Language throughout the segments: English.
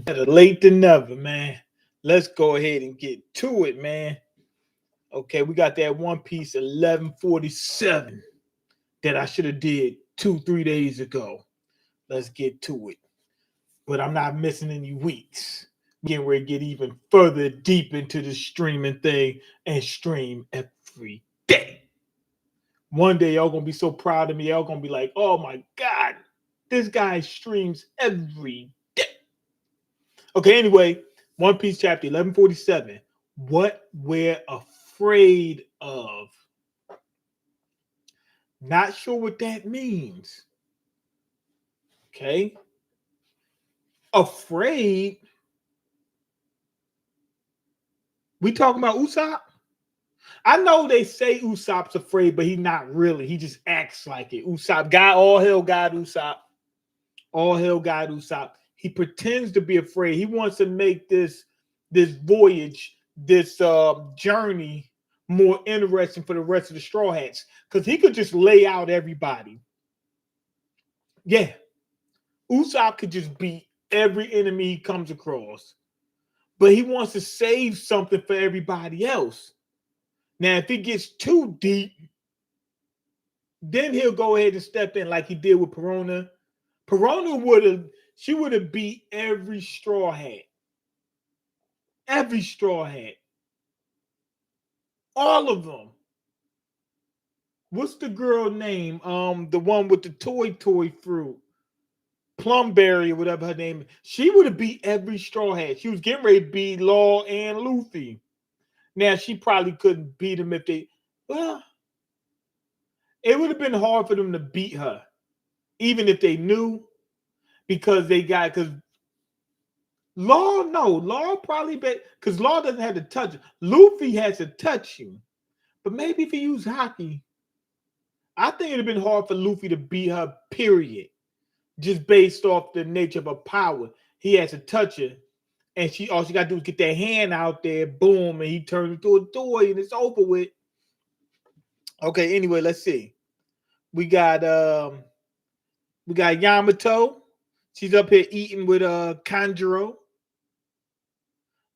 Better late than never, man. Let's go ahead and get to it, man. Okay, we got that One Piece 1147 that I should have did 2, 3 days ago. Let's get to it. But I'm not missing any weeks. Getting ready to get even further deep into the streaming thing and stream every day. One day y'all gonna be so proud of me. Y'all gonna be like, "Oh my god, this guy streams every day." Okay, anyway, One Piece chapter 1147. What we're afraid of. Not sure what that means. Okay. Afraid. We talking about Usopp? I know they say Usopp's afraid, but he's not really. He just acts like it. Usopp, God, all hell God Usopp. All hell God Usopp. He pretends to be afraid. He wants to make this voyage, this journey more interesting for the rest of the Straw Hats. Because he could just lay out everybody. Yeah. Usopp could just beat every enemy he comes across. But he wants to save something for everybody else. Now, if it gets too deep, then he'll go ahead and step in like he did with Perona. Perona would have beat every Straw Hat. Every Straw Hat. All of them. What's the girl name? The one with the toy fruit. Plumberry or whatever her name is. She would have beat every Straw Hat. She was getting ready to beat Law and Luffy. Now, she probably couldn't beat him if they... Well, it would have been hard for them to beat her. Even if they knew. Because Law probably bet because Law doesn't have to touch it. Luffy has to touch you. But maybe if he used hockey, I think it'd have been hard for Luffy to beat her, period. Just based off the nature of her power. He has to touch her. And all she gotta do is get that hand out there, boom, and he turns into a toy and it's over with. Okay, anyway, let's see. We got Yamato. She's up here eating with Kanjuro.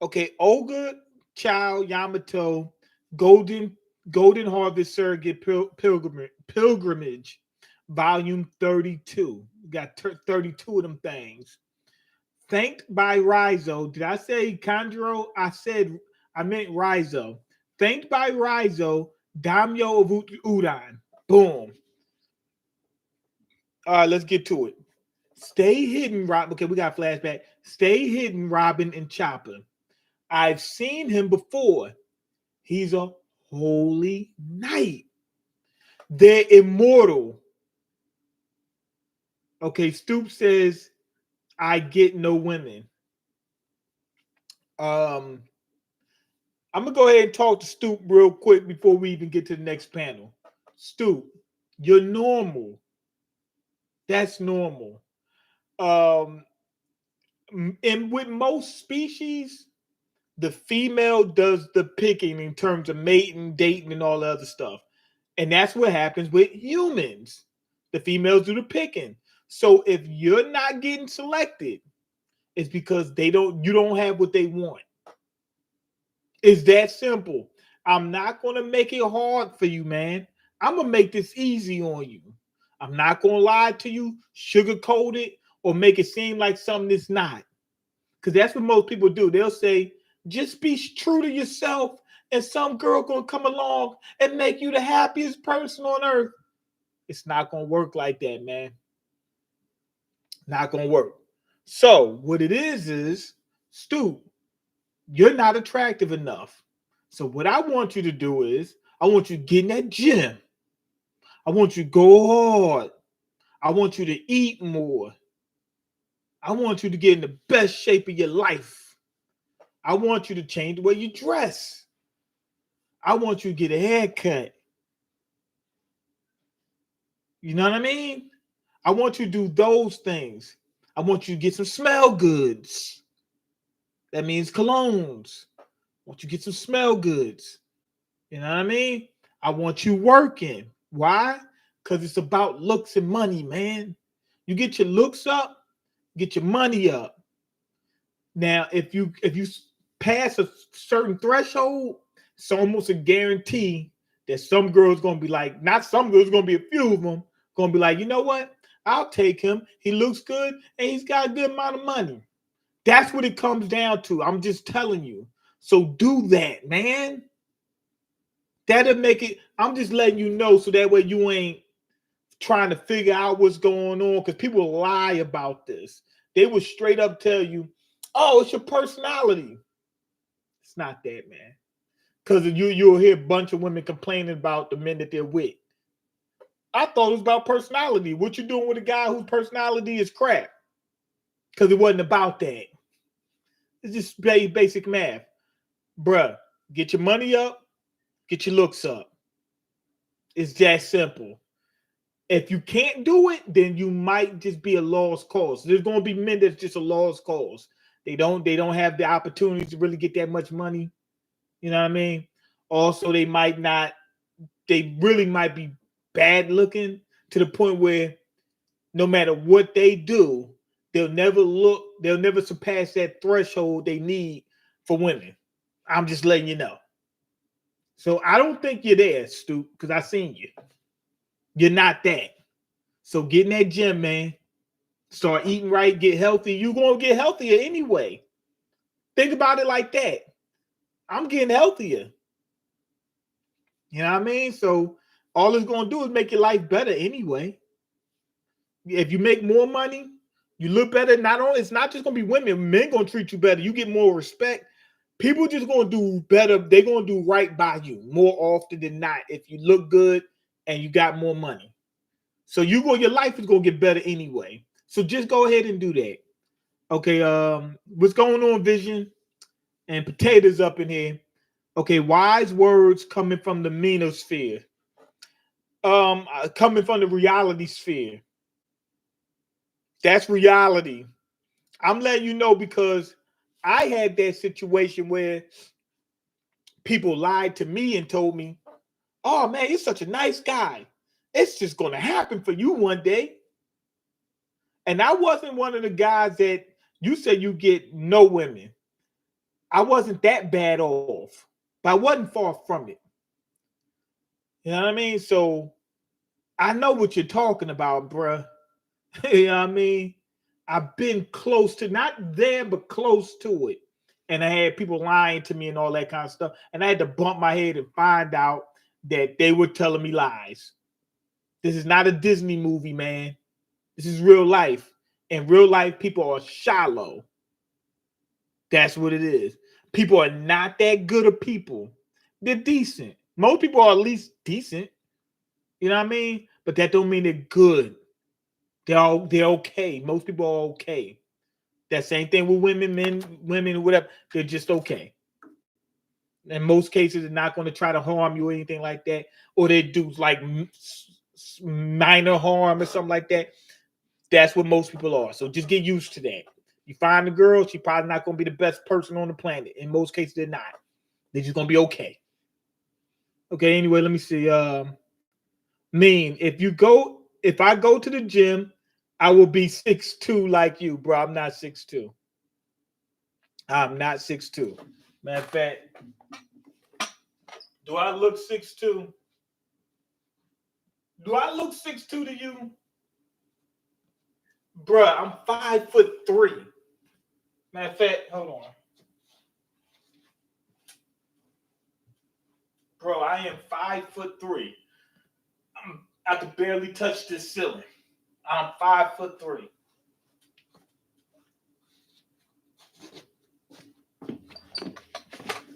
Okay, Olga, Child, Yamato, Golden Harvest Surrogate Pilgrimage, Volume 32. We got 32 of them things. Thanked by Rizo. Did I say Kanjuro? I meant Rizo. Thanked by Rizo, Daimyo of Udan. Boom. All right, let's get to it. Stay hidden, Robin. Okay, we got flashback. Stay hidden, Robin and Chopper. I've seen him before. He's a holy knight. They're immortal. Okay, Stoop says, I get no women. I'm gonna go ahead and talk to Stoop real quick before we even get to the next panel. Stoop, you're normal. That's normal. And with most species, the female does the picking in terms of mating, dating, and all the other stuff. And that's what happens with humans. The females do the picking. So if you're not getting selected, it's because you don't have what they want. It's that simple. I'm not going to make it hard for you, man. I'm going to make this easy on you. I'm not going to lie to you, sugarcoat it, or make it seem like something that's not. Because that's what most people do. They'll say, just be true to yourself, and some girl going to come along and make you the happiest person on earth. It's not going to work like that, man. Not going to work. So what it is, Stu, you're not attractive enough. So what I want you to do is, I want you to get in that gym. I want you to go hard. I want you to eat more. I want you to get in the best shape of your life. I want you to change the way you dress. I want you to get a haircut. You know what I mean? I want you to do those things. I want you to get some smell goods. That means colognes. I want you to get some smell goods. You know what I mean? I want you working. Why? Because it's about looks and money, man. You get your looks up, get your money up. Now, if you pass a certain threshold, it's almost a guarantee that some girls gonna be like, not some girls, gonna be a few of them gonna be like, you know what? I'll take him. He looks good and he's got a good amount of money. That's what it comes down to. I'm just telling you. So do that, man. That'll make it. I'm just letting you know so that way you ain't trying to figure out what's going on, because people lie about this. They will straight up tell you, oh, it's your personality. It's not that, man. Because you'll hear a bunch of women complaining about the men that they're with. I thought it was about personality. What you doing with a guy whose personality is crap? Because it wasn't about that. It's just basic math. Bruh, get your money up, get your looks up. It's that simple. If you can't do it, then you might just be a lost cause. There's going to be men that's just a lost cause. They don't have the opportunity to really get that much money. You know what I mean? Also, they really might be bad looking to the point where no matter what they do, they'll never surpass that threshold they need for women. I'm just letting you know. So I don't think you're there, Stu, because I seen you. You're not that. So get in that gym, man. Start eating right, get healthy. You're going to get healthier anyway. Think about it like that. I'm getting healthier. You know what I mean? So all it's going to do is make your life better anyway. If you make more money, you look better. It's not just going to be women. Men going to treat you better. You get more respect. People just going to do better. They're going to do right by you more often than not if you look good and you got more money. So your life is going to get better anyway. So just go ahead and do that. Okay, what's going on, Vision? And Potatoes up in here. Okay, wise words coming from the manosphere. Coming from the reality sphere. That's reality. I'm letting you know because I had that situation where people lied to me and told me, oh man, you're such a nice guy. It's just going to happen for you one day. And I wasn't one of the guys that you said you get no women. I wasn't that bad off, but I wasn't far from it. You know what I mean? So I know what you're talking about, bruh. You know what I mean? I've been close to, not there, but close to it. And I had people lying to me and all that kind of stuff. And I had to bump my head and find out that they were telling me lies. This is not a Disney movie, man. This is real life. In real life, people are shallow. That's what it is. People are not that good of people. They're decent. Most people are at least decent. You know what I mean? But that don't mean they're good. They're okay. Most people are okay. That same thing with women, men, women, whatever. They're just okay. In most cases, they're not going to try to harm you or anything like that. Or they do like minor harm or something like that. That's what most people are. So just get used to that. You find a girl, she's probably not going to be the best person on the planet. In most cases, they're not. They're just going to be okay. Okay, anyway, let me see. Mean, if I go to the gym, I will be 6'2" like you, bro. I'm not 6'2". I'm not 6'2". Matter of fact, do I look 6'2"? Do I look 6'2" to you? Bruh, I'm 5'3". Matter of fact, hold on. Bro, I am 5'3". I could barely touch this ceiling. I'm 5'3".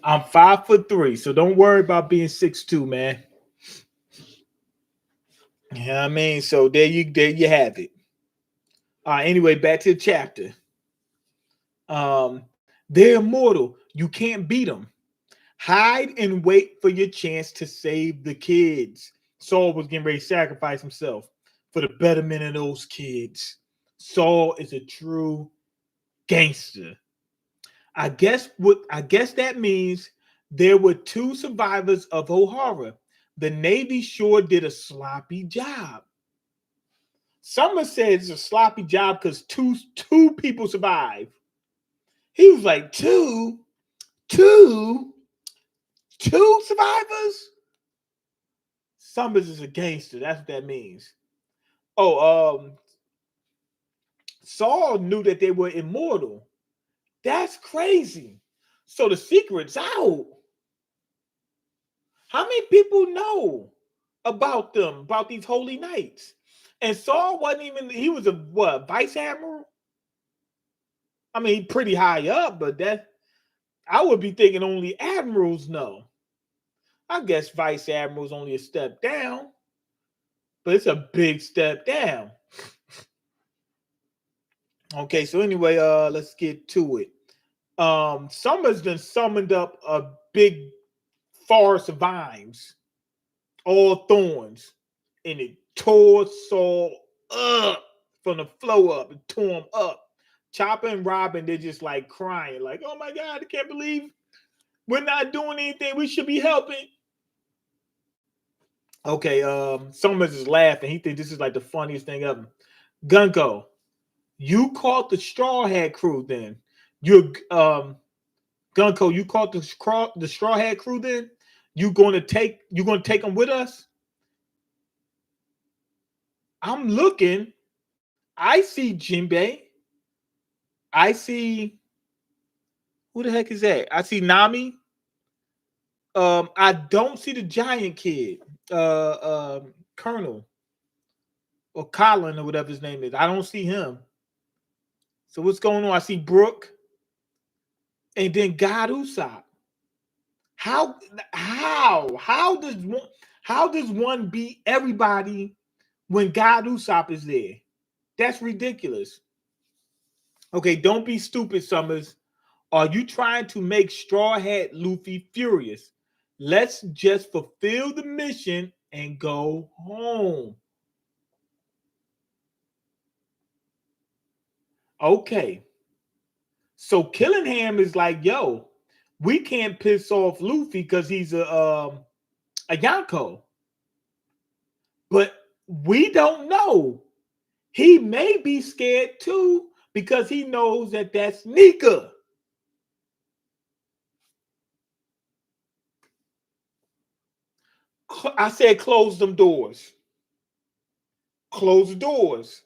I'm 5'3", so don't worry about being 6'2", man. You know what I mean? So there you have it. Anyway, back to the chapter. They're immortal. You can't beat them. Hide and wait for your chance to save the kids. Saul was getting ready to sacrifice himself for the betterment of those kids. Saul is a true gangster. I guess that means there were 2 survivors of O'Hara. The Navy sure did a sloppy job. Someone said it's a sloppy job because two people survived. He was like, two survivors? Summers is a gangster. That's what that means. Oh, Saul knew that they were immortal. That's crazy. So the secret's out. How many people know about them, about these holy knights? And Saul wasn't even, he was a what, vice admiral? I mean, pretty high up, but that I would be thinking only admirals know. I guess vice admiral's only a step down, but it's a big step down. Okay, so anyway, let's get to it. Summer's been summoned up a big forest of vines, all thorns, and it tore Saul up from the flow up. It tore him up. Chopper and Robin, they're just like crying, like, oh my God, I can't believe we're not doing anything. We should be helping. Okay, Summers is laughing. He thinks this is like the funniest thing ever. Gunko, you caught the Straw Hat crew then. You're Gunko, you caught the Straw Hat crew then? You're gonna take them with us? I'm looking. I see Jinbei. I see, who the heck is that? I see Nami. I don't see the giant kid, Colonel or Colin or whatever his name is. I don't see him. So what's going on? I see Brooke, and then God Usopp. How does one beat everybody when God Usopp is there? That's ridiculous. Okay, don't be stupid, Summers. Are you trying to make Straw Hat Luffy furious? Let's just fulfill the mission and go home. Okay. So Killingham is like, yo, we can't piss off Luffy because he's a Yonko. But we don't know. He may be scared too because he knows that that's Nika. I said close them doors. Close the doors.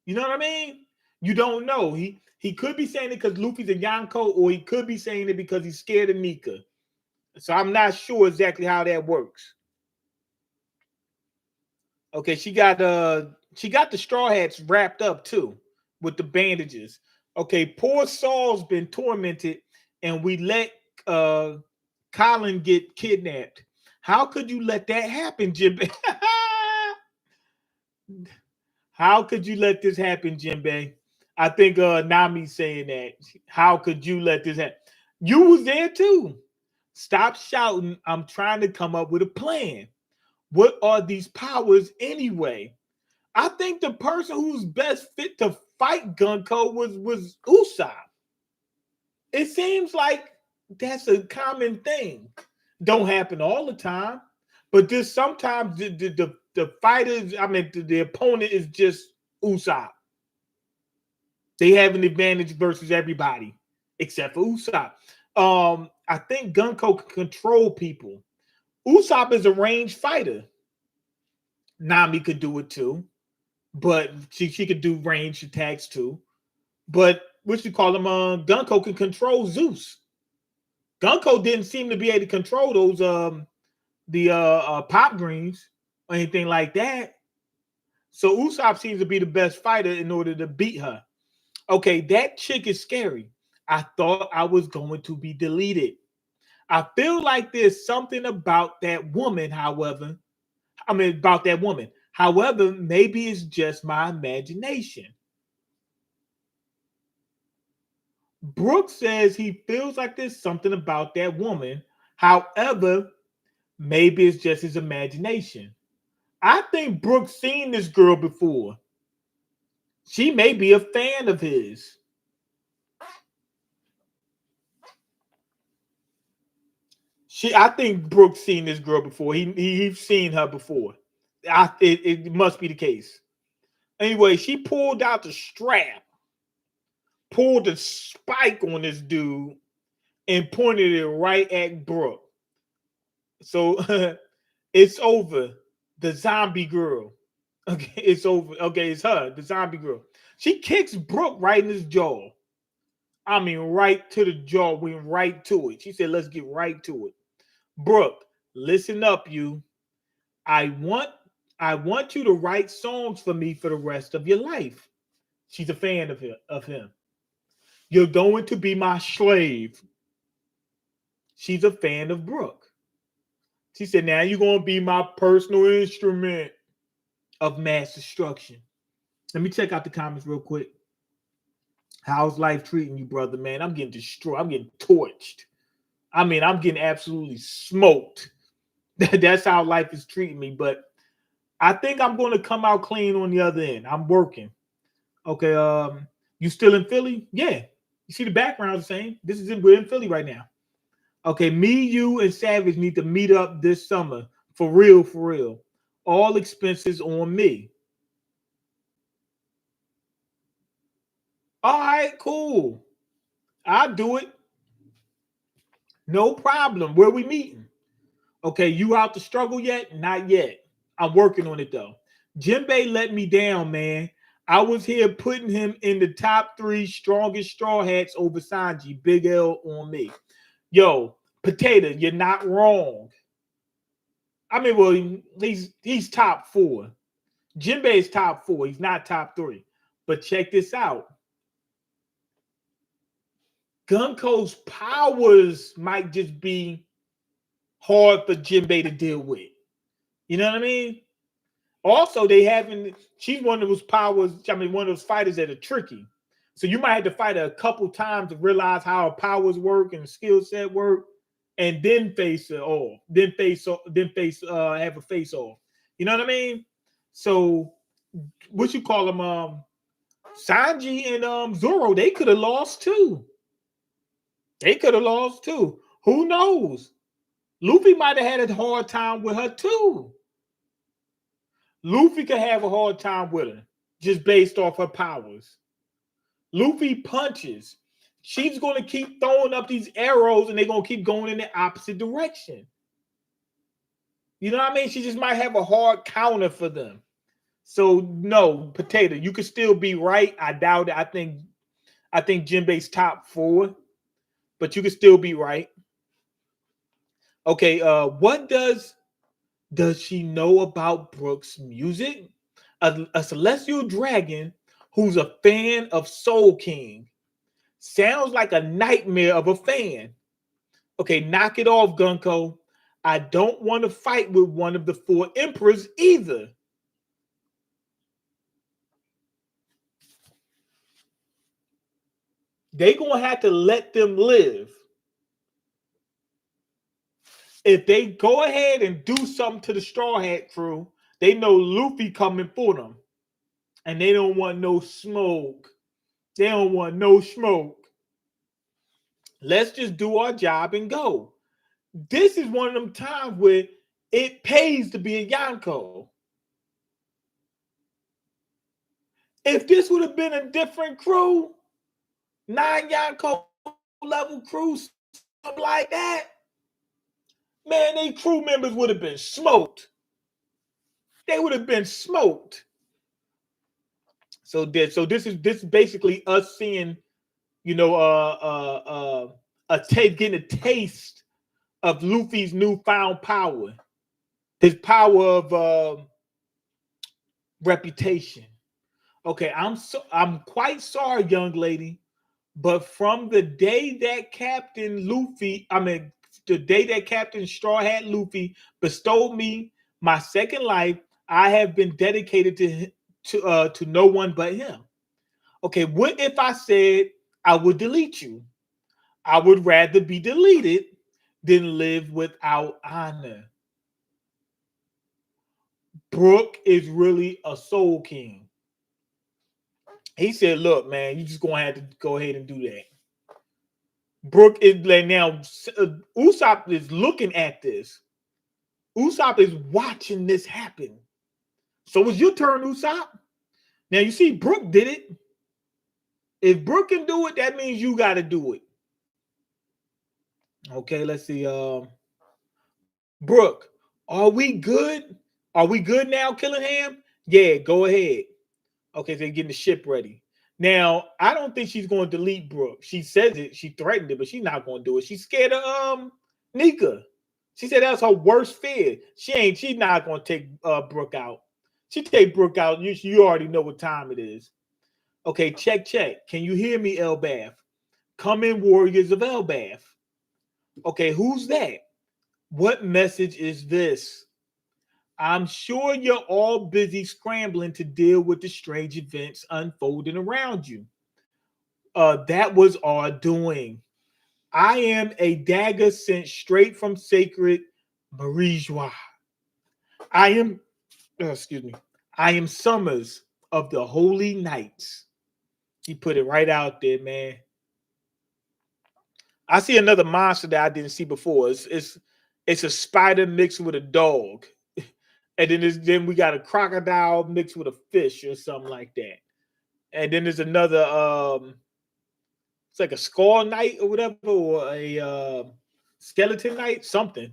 You know what I mean? You don't know. He could be saying it because Luffy's a Yonko, or he could be saying it because he's scared of Nika. So I'm not sure exactly how that works. Okay, she got the Straw Hats wrapped up too with the bandages. Okay, poor Saul's been tormented, and we let Colin get kidnapped. How could you let that happen, Jinbei? How could you let this happen, Jinbei? I think Nami's saying that. How could you let this happen? You was there too. Stop shouting. I'm trying to come up with a plan. What are these powers anyway? I think the person who's best fit to fight Gunko was Usopp. It seems like that's a common thing. Don't happen all the time, but just sometimes the fighters, I mean the opponent is just Usopp. They have an advantage versus everybody except for Usopp. I think Gunko can control people. Usopp is a ranged fighter. Nami could do it too, but she could do ranged attacks too. But what you call him? Gunko can control Zeus. Gunko didn't seem to be able to control those the pop greens or anything like that. So Usopp seems to be the best fighter in order to beat her. Okay, that chick is scary. I thought I was going to be deleted. I feel like there's something about that woman, however. I mean, about that woman. However, maybe it's just my imagination. Brooke says he feels like there's something about that woman. However, maybe it's just his imagination. I think Brooke's seen this girl before. She may be a fan of his. I think Brooke's seen this girl before. He's seen her before. It must be the case. Anyway, she pulled out the strap. pulled a spike on this dude and pointed it right at Brooke. So it's over. The zombie girl. Okay, it's over. Okay, it's her, the zombie girl. She kicks Brooke right in his jaw. I mean, right to the jaw, went right to it. She said, let's get right to it. Brooke, listen up, you. I want you to write songs for me for the rest of your life. She's a fan of him. You're going to be my slave. She's a fan of Brooke. She said, now you're going to be my personal instrument of mass destruction. Let me check out the comments real quick. How's life treating you, brother, man? I'm getting destroyed. I'm getting torched. I mean, I'm getting absolutely smoked. That's how life is treating me. But I think I'm going to come out clean on the other end. I'm working. Okay, you still in Philly? Yeah. You see the background the same. We're in Philly right now. Okay, me, you, and Savage need to meet up this summer. For real, for real. All expenses on me. All right, cool. I'll do it. No problem. Where we meeting? Okay, you out the struggle yet? Not yet. I'm working on it though. Jinbei let me down, man. I was here putting him in the top 3 strongest straw hats over Sanji. Big L on me. Yo, Potato, you're not wrong. I mean, well, he's top 4. Jinbei's top 4. He's not top 3. But check this out. Gunko's powers might just be hard for Jinbei to deal with. You know what I mean? Also, she's one of those powers, one of those fighters that are tricky. So you might have to fight her a couple times to realize how her powers work and skill set work, and then face her off. Have a face off. You know what I mean? So what you call them? Sanji and Zoro, they could have lost too. Who knows? Luffy might have had a hard time with her too. Luffy could have a hard time with her just based off her powers. Luffy punches. She's going to keep throwing up these arrows and they're going to keep going in the opposite direction. You know what I mean? She just might have a hard counter for them. So no, Potato, you could still be right. I doubt it. I think Jinbei's top 4, but you could still be right. Okay, what does she know about Brooke's music? A celestial dragon who's a fan of Soul King. Sounds like a nightmare of a fan. Okay, knock it off, Gunko. I don't want to fight with one of the 4 emperors either. They gonna have to let them live. If they go ahead and do something to the Straw Hat crew, they know Luffy coming for them. And they don't want no smoke. Let's just do our job and go. This is one of them times where it pays to be a Yonko. If this would have been a different crew, 9 Yonko level crew, something like that, man, they crew members would have been smoked. They would have been smoked. So this is basically us seeing, getting a taste of Luffy's newfound power, his power of reputation. Okay, I'm quite sorry, young lady, but from the day that Captain Straw Hat Luffy bestowed me my second life, I have been dedicated to no one but him. Okay, what if I said I would delete you? I would rather be deleted than live without honor. Brooke is really a soul king. He said, look, man, you just gonna have to go ahead and do that. Brooke is like, now Usopp is looking at this. Usopp is watching this happen. So it's your turn, Usopp. Now you see Brooke did it. If Brooke can do it, that means you got to do it. Okay, let's see. Brooke, are we good? Are we good now, Killingham? Yeah, go ahead. Okay, so they're getting the ship ready. Now, I don't think she's going to delete Brooke. She says it, she threatened it, but she's not going to do it. She's scared of Nika. She said that's her worst fear. She's not going to take Brooke out. She take Brooke out. You already know what time it is. Okay, check, check. Can you hear me, Elbath? Come in, warriors of Elbath. Okay, who's that? What message is this? I'm sure you're all busy scrambling to deal with the strange events unfolding around you. That was our doing. I am a dagger sent straight from sacred Marijwa. I am, excuse me, I am Summers of the Holy Knights. He put it right out there, man. I see another monster that I didn't see before. It's a spider mixed with a dog. And then we got a crocodile mixed with a fish or something like that. And then there's another it's like a skull knight or whatever, or a skeleton knight, something.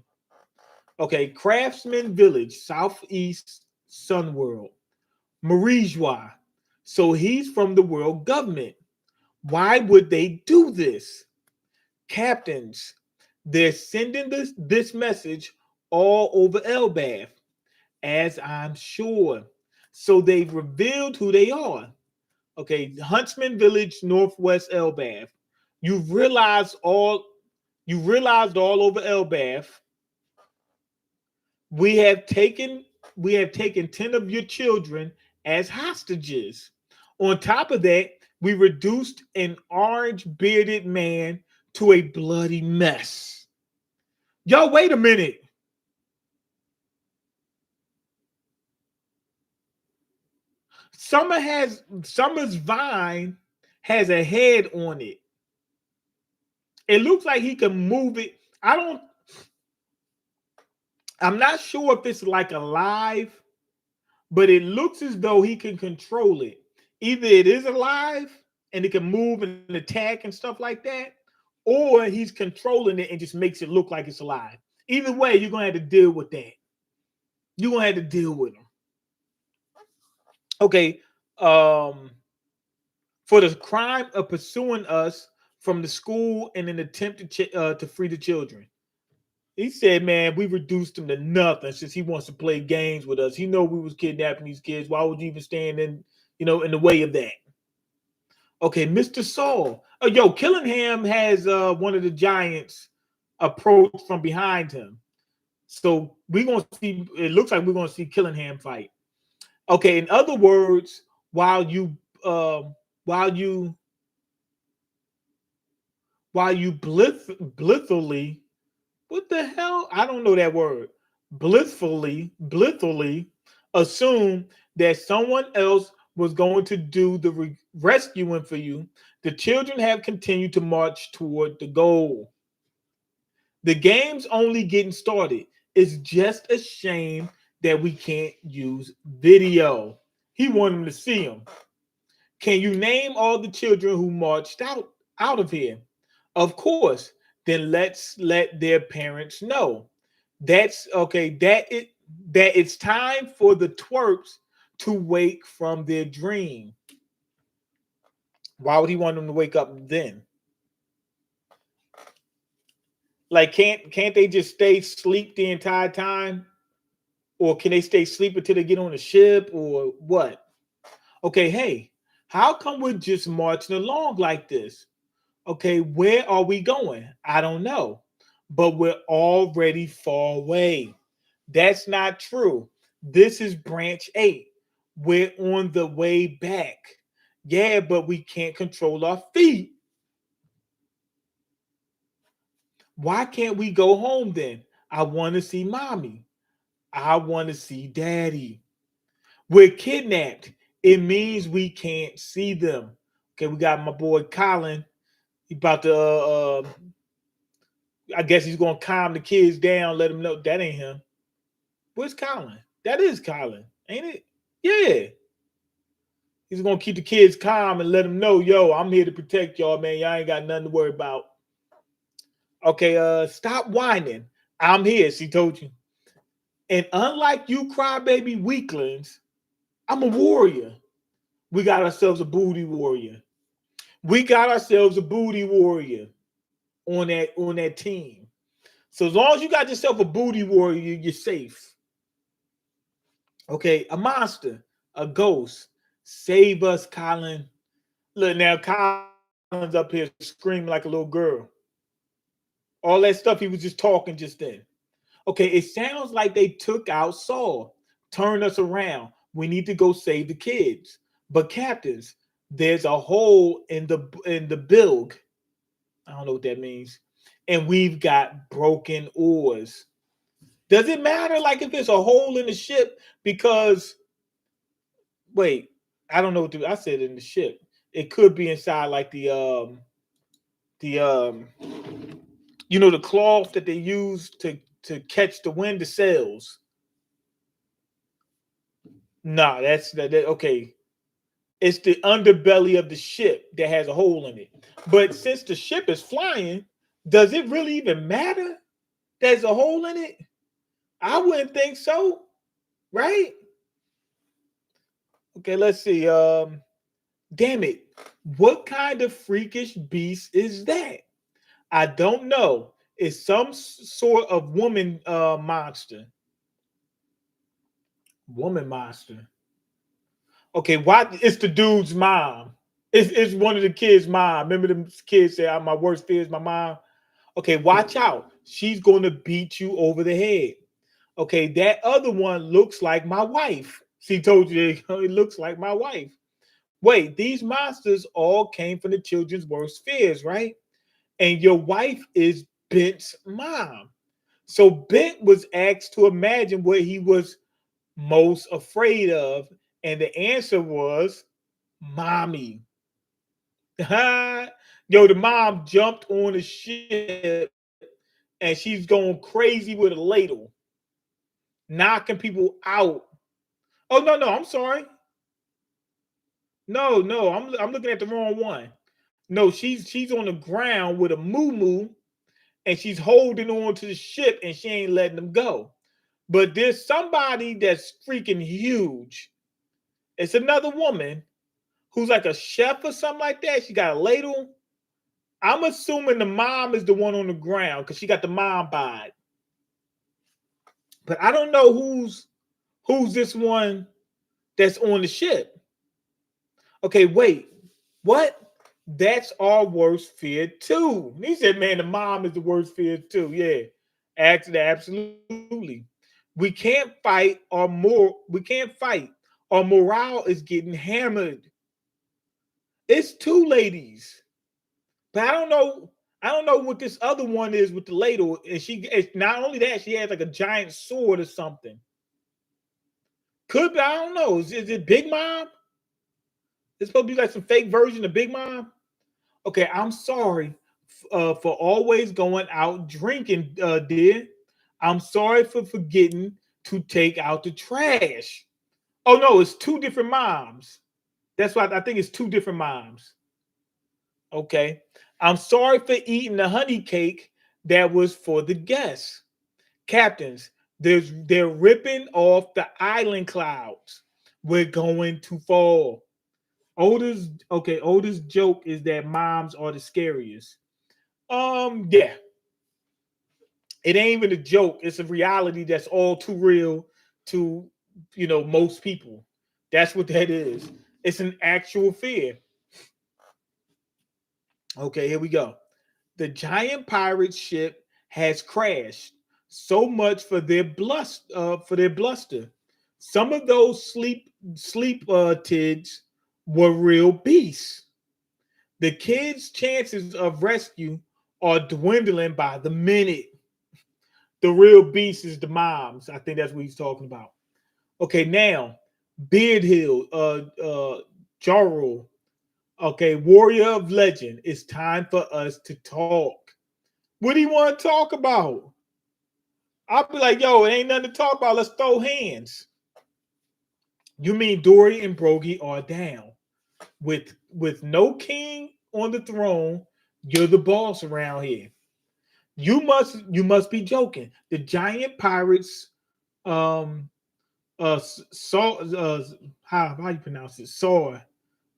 Okay, Craftsman Village, Southeast Sun World. Marijwa. So he's from the world government. Why would they do this? Captains, they're sending this message all over Elbath, as I'm sure. So they've revealed who they are. Okay, Huntsman Village, Northwest Elbath. You've realized all over Elbath. We have taken 10 of your children as hostages. On top of that, we reduced an orange bearded man to a bloody mess. Yo, wait a minute. Summer's vine has a head on it. It looks like he can move it. I'm not sure if it's like alive, but it looks as though he can control it. Either it is alive and it can move and attack and stuff like that, or he's controlling it and just makes it look like it's alive. Either way, you're gonna have to deal with that. You're gonna have to deal with him. Okay. For the crime of pursuing us from the school in an attempt to free the children. He said, man, we reduced him to nothing since he wants to play games with us. He know we was kidnapping these kids. Why would you even stand in the way of that? Okay, Mr. Saul. Oh, yo, Killingham has one of the giants approach from behind him. So we're gonna see, it looks like we're gonna see Killingham fight. Okay, in other words, while you blithely, what the hell? I don't know that word. Blithfully assume that someone else was going to do the rescuing for you. The children have continued to march toward the goal. The game's only getting started. It's just a shame that we can't use video. He wanted them to see him. Can you name all the children who marched out of here? Of course. Then let's let their parents know. That's okay. That it's time for the twerps to wake from their dream. Why would he want them to wake up then? Like, can't they just stay asleep the entire time? Or can they stay asleep until they get on the ship or what? Okay, hey, how come we're just marching along like this? Okay, where are we going? I don't know, but we're already far away. That's not true. This is branch 8. We're on the way back. Yeah, but we can't control our feet. Why can't we go home then? I want to see mommy. I want to see daddy. We're kidnapped. It means we can't see them. Okay, we got my boy Colin. He about to I guess he's gonna calm the kids down, let them know that ain't him. Where's Colin? That is Colin, ain't it? Yeah. He's gonna keep the kids calm and let them know, yo, I'm here to protect y'all, man. Y'all ain't got nothing to worry about. Okay, stop whining. I'm here, she told you. And unlike you crybaby weaklings, I'm a warrior. We got ourselves a booty warrior. We got ourselves a booty warrior on that team. So as long as you got yourself a booty warrior, you're safe. Okay, a monster, a ghost. Save us, Colin. Look now, Colin's up here screaming like a little girl. All that stuff he was just talking just then. Okay, it sounds like they took out Saul. Turn us around. We need to go save the kids. But captains, there's a hole in the bilge. I don't know what that means. And we've got broken oars. Does it matter like if there's a hole in the ship? Because wait, I don't know what I said in the ship. It could be inside like the the cloth that they use to catch the wind, the sails. Nah, that's that okay. It's the underbelly of the ship that has a hole in it. But since the ship is flying, does it really even matter there's a hole in it? I wouldn't think so, right? Okay, let's see. Damn it. What kind of freakish beast is that? I don't know. It's some sort of woman monster. Woman monster. Okay, why? It's the dude's mom. It's one of the kids' mom. Remember the kids say, my worst fear is my mom? Okay, watch out. She's going to beat you over the head. Okay, that other one looks like my wife. She told you it looks like my wife. Wait, these monsters all came from the children's worst fears, right? And your wife is Bent's mom. So Bent was asked to imagine what he was most afraid of, and the answer was mommy. Yo, the mom jumped on the ship and she's going crazy with a ladle, knocking people out. Oh no, I'm sorry. No, I'm looking at the wrong one. No, she's on the ground with a moo and she's holding on to the ship and she ain't letting them go. But there's somebody that's freaking huge. It's another woman who's like a chef or something like that. She got a ladle. I'm assuming the mom is the one on the ground because she got the mom bod. But I don't know who's this one that's on the ship. Okay, wait. What? That's our worst fear too. He said, man, the mom is the worst fear too. Yeah. Absolutely. We can't fight. Our morale is getting hammered. It's two ladies. But I don't know what this other one is with the ladle. And it's not only that, she has like a giant sword or something. Could be, I don't know. Is it Big Mom? It's supposed to be like some fake version of Big Mom. Okay, I'm sorry for always going out drinking, dear. I'm sorry for forgetting to take out the trash. Oh no, it's two different moms. That's why I think it's two different moms. Okay. I'm sorry for eating the honey cake that was for the guests. Captains, they're ripping off the island clouds. We're going to fall. Oldest joke is that moms are the scariest. Yeah. It ain't even a joke. It's a reality that's all too real to, most people. That's what that is. It's an actual fear. Okay, here we go. The giant pirate ship has crashed. So much for their bluster. Some of those sleep tids were real beasts. The kids' chances of rescue are dwindling by the minute. The real beast is the moms. I think that's what he's talking about. Okay, now Beard Hill, Jarl. Okay, Warrior of Legend. It's time for us to talk. What do you want to talk about? I'll be like, yo, it ain't nothing to talk about. Let's throw hands. You mean Dory and Brogy are down. with no king on the throne. You're the boss around here. You must be joking. The giant pirates, um, saw, how you pronounce it? Saw.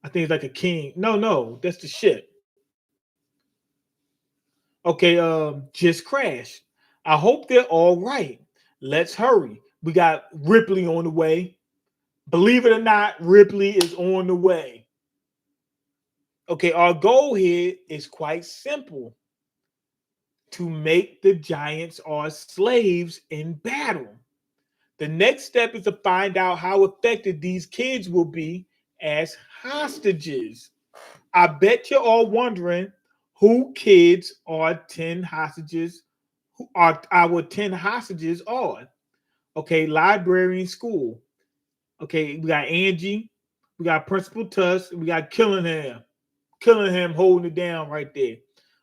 I think it's like a king. No, that's the ship. Okay, just crashed. I hope they're all right. Let's hurry. We got Ripley on the way. Believe it or not, Ripley is on the way. Okay, our goal here is quite simple: to make the giants our slaves in battle. The next step is to find out how effective these kids will be as hostages. I bet you're all wondering who kids are 10 hostages, who are our 10 hostages are. Okay, library and school. Okay, we got Angie, we got Principal Tusk, we got Killingham holding it down right there.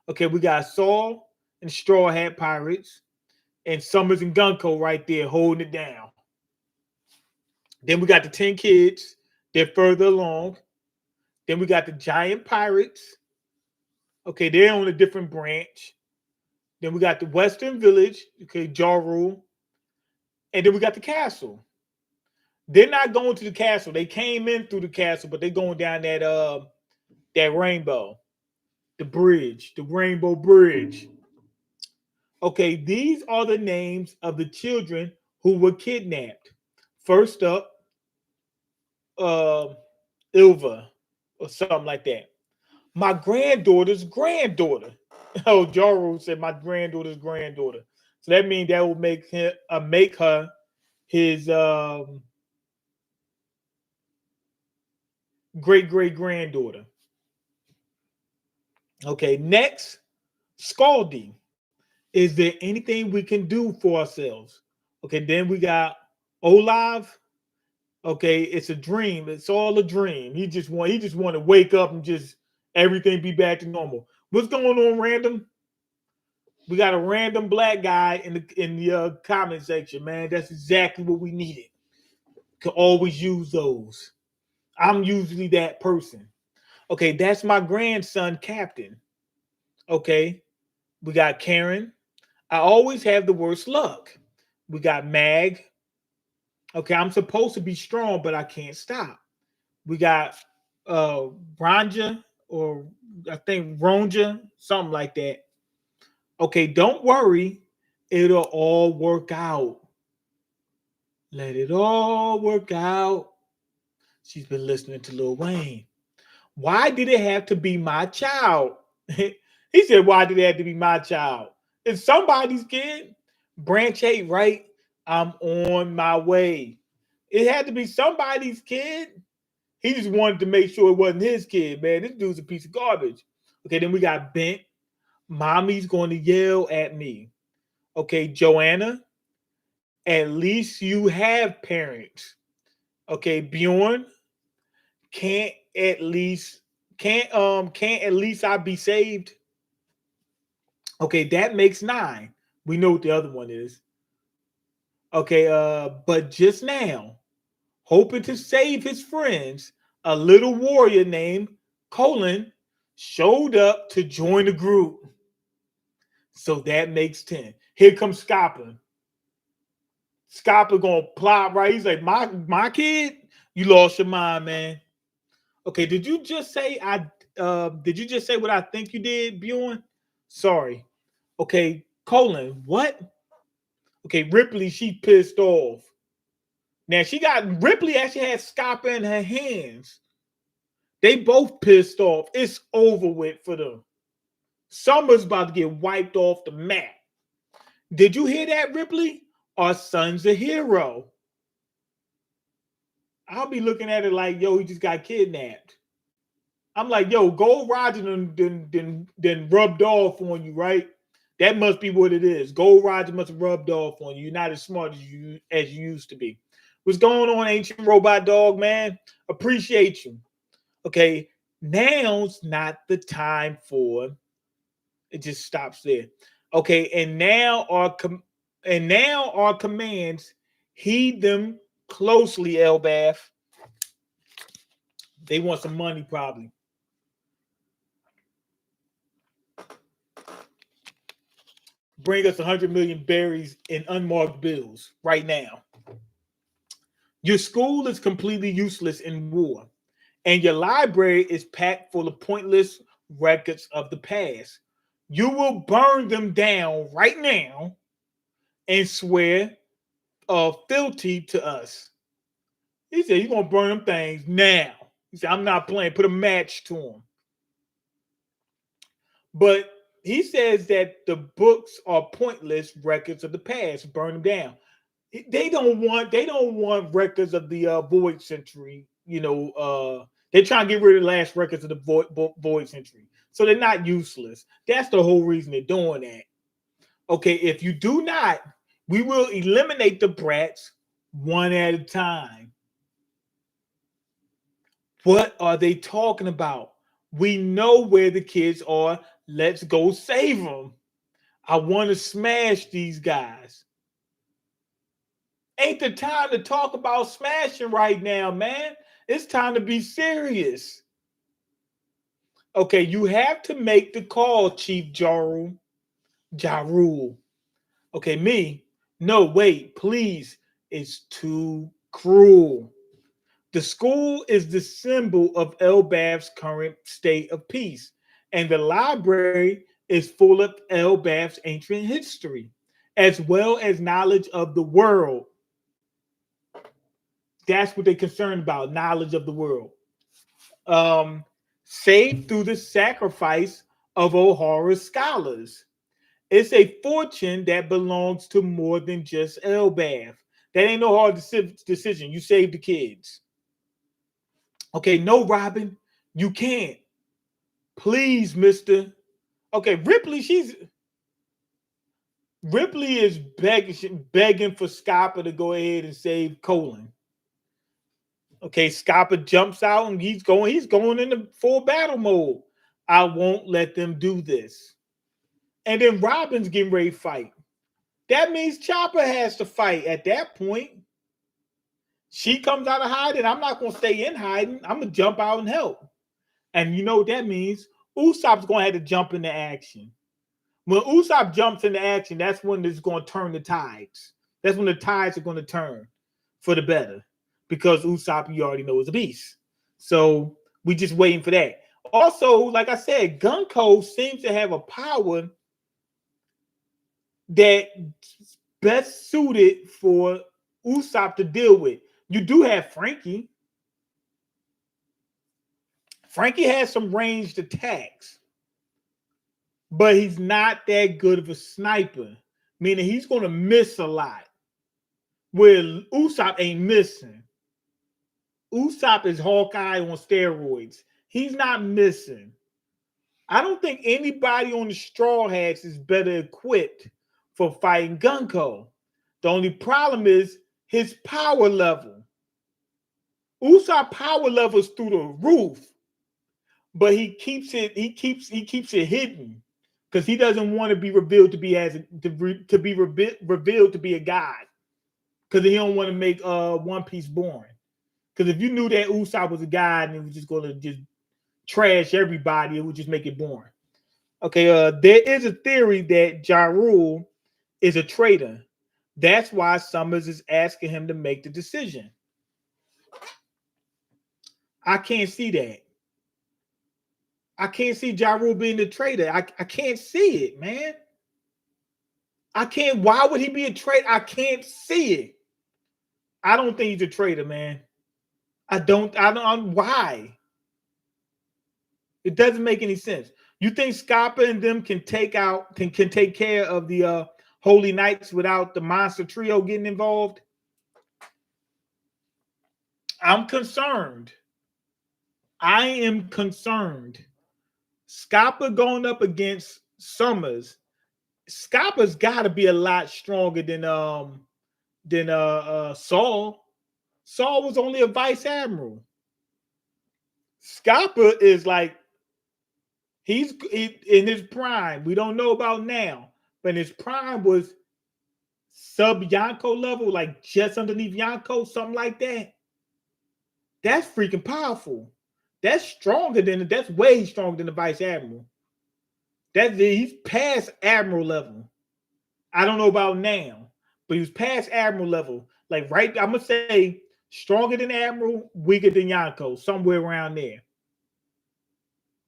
Okay, we got Saul and Straw Hat Pirates, and Summers and Gunko right there holding it down. Then we got the 10 kids, they're further along. Then we got the giant pirates. Okay, they're on a different branch. Then we got the Western Village, okay, Jaru. And then we got the castle. They're not going to the castle. They came in through the castle, but they're going down that rainbow, the bridge, the rainbow bridge. Okay, these are the names of the children who were kidnapped. First up, uh, Ilva, or something like that. My granddaughter's granddaughter. Oh, Jaru said my granddaughter's granddaughter. So that means that will make her his great great granddaughter. Okay, next, Scaldy. Is there anything we can do for ourselves? Okay, then we got Olav. Okay, it's a dream. It's all a dream. He just want to wake up and just everything be back to normal. What's going on, random? We got a random black guy in the comment section, man. That's exactly what we needed. Could always use those. I'm usually that person. Okay, that's my grandson, Captain. Okay, we got Karen. I always have the worst luck. We got Mag. Okay, I'm supposed to be strong, but I can't stop. We got Ronja, or I think Ronja, something like that. Okay, don't worry. It'll all work out. Let it all work out. She's been listening to Lil Wayne. Why did it have to be my child? He said, why did it have to be my child? It's somebody's kid. Branch 8, right? I'm on my way. It had to be somebody's kid. He just wanted to make sure it wasn't his kid, man. This dude's a piece of garbage. Okay, then we got Bent. Mommy's going to yell at me. Okay, Joanna, at least you have parents. Okay, Bjorn, can't at least can't at least I be saved? Okay, that makes 9. We know what the other one is. Okay, but just now, hoping to save his friends, a little warrior named Colin showed up to join the group. So that makes 10. Here comes Scopper. Scopper gonna plop right. He's like, my kid, you lost your mind, man. Okay, did you just say what I think you did, Bjorn? Sorry. Okay, Colin, what? Okay, Ripley, she pissed off. Now Ripley actually had Scopper in her hands. They both pissed off. It's over with for them. Summer's about to get wiped off the map. Did you hear that, Ripley? Our son's a hero. I'll be looking at it like, yo, he just got kidnapped. I'm like, yo, Gold Roger then rubbed off on you, right? That must be what it is. Gold Roger must have rubbed off on you. You're not as smart as you used to be. What's going on, ancient robot dog, man? Appreciate you. Okay, now's not the time for it. Just stops there. Okay, and now our commands, heed them closely, Elbath. They want some money, probably. Bring us 100 million berries in unmarked bills right now. Your school is completely useless in war, and your library is packed full of pointless records of the past. You will burn them down right now and swear fealty to us. He said, you're going to burn them things now. He said, I'm not playing. Put a match to them. But he says that the books are pointless records of the past. Burn them down. They don't want records of the void century. They're trying to get rid of the last records of the void century. So they're not useless. That's the whole reason they're doing that. Okay, if you do not, we will eliminate the brats one at a time. What are they talking about? We know where the kids are. Let's go save them. I want to smash these guys. Ain't the time to talk about smashing right now, man. It's time to be serious. Okay, you have to make the call, Chief Jarul. Okay, me? No, wait, please. It's too cruel. The school is the symbol of Elbaf's current state of peace, and the library is full of Elbaf's ancient history, as well as knowledge of the world. That's what they're concerned about, knowledge of the world. Saved through the sacrifice of O'Hara's scholars. It's a fortune that belongs to more than just Elbaf. That ain't no hard decision. You save the kids. Okay, no, Robin, you can't. Please, mister. Okay, Ripley is begging for Scopper to go ahead and save Colin. Okay, Scopper jumps out and he's going into full battle mode. I won't let them do this. And then Robin's getting ready to fight. That means Chopper has to fight at that point. She comes out of hiding. I'm not going to stay in hiding. I'm going to jump out and help. And you know what that means? Usopp's going to have to jump into action. When Usopp jumps into action, that's when it's going to turn the tides. That's when the tides are going to turn for the better. Because Usopp, you already know, is a beast. So we just waiting for that. Also, like I said, Gunko seems to have a power that best suited for Usopp to deal with. You do have Frankie. Frankie has some ranged attacks, but he's not that good of a sniper, meaning he's going to miss a lot, where Usopp ain't missing. Usopp is Hawkeye on steroids. He's not missing. I don't think anybody on the Straw Hats is better equipped for fighting Gunko. The only problem is his power level. Usopp power level is through the roof, but he keeps it hidden because he doesn't want to be revealed to be revealed to be a god, because he don't want to make One Piece boring. Because if you knew that Usopp was a god and it was just going to just trash everybody, it would just make it boring. Okay, there is a theory that Ja Rule is a traitor. That's why Summers is asking him to make the decision. I can't see that. I can't see Ja Rule being the traitor. I can't see it, man. I can't. Why would he be a traitor? I can't see it. I don't think he's a traitor, man. I don't. Why? It doesn't make any sense. You think Scappa and them can take care of the Holy Knights without the monster trio getting involved? I'm concerned. I am concerned. Scappa going up against Summers. Scappa's got to be a lot stronger than Saul. Saul was only a vice admiral. Scappa is like, he's in his prime. We don't know about now, but his prime was sub Yonko level, like just underneath Yonko, something like that. That's freaking powerful. That's way stronger than the vice admiral. He's past admiral level. I don't know about now, but he was past admiral level. Like right, I'm gonna say stronger than admiral, weaker than Yonko, somewhere around there.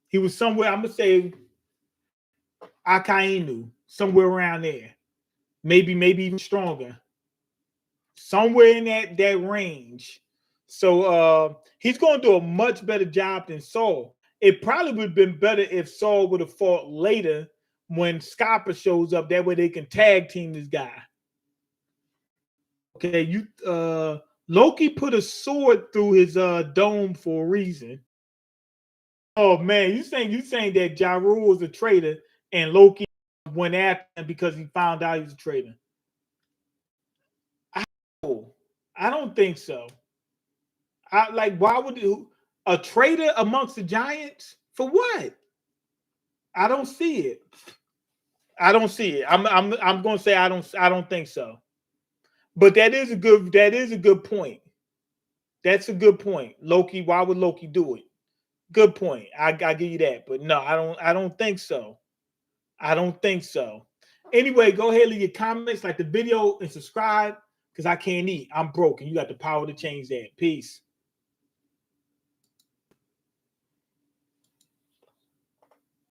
He was somewhere. I'm gonna say Akainu, somewhere around there. Maybe even stronger. Somewhere in that range. So he's going to do a much better job than Saul. It probably would have been better if Saul would have fought later when Scopper shows up. That way they can tag team this guy. Okay, Loki put a sword through his dome for a reason. Oh man, you saying that Ja Rule was a traitor and Loki went after him because he found out he was a traitor? I don't think so. Why would a traitor amongst the giants for what? I don't see it. I don't see it. I'm going to say I don't think so. But that is a good point. That's a good point. Loki, why would Loki do it? Good point. I give you that. But no, I don't think so. I don't think so. Anyway, go ahead and leave your comments, like the video, and subscribe because I can't eat. I'm broke and you got the power to change that. Peace.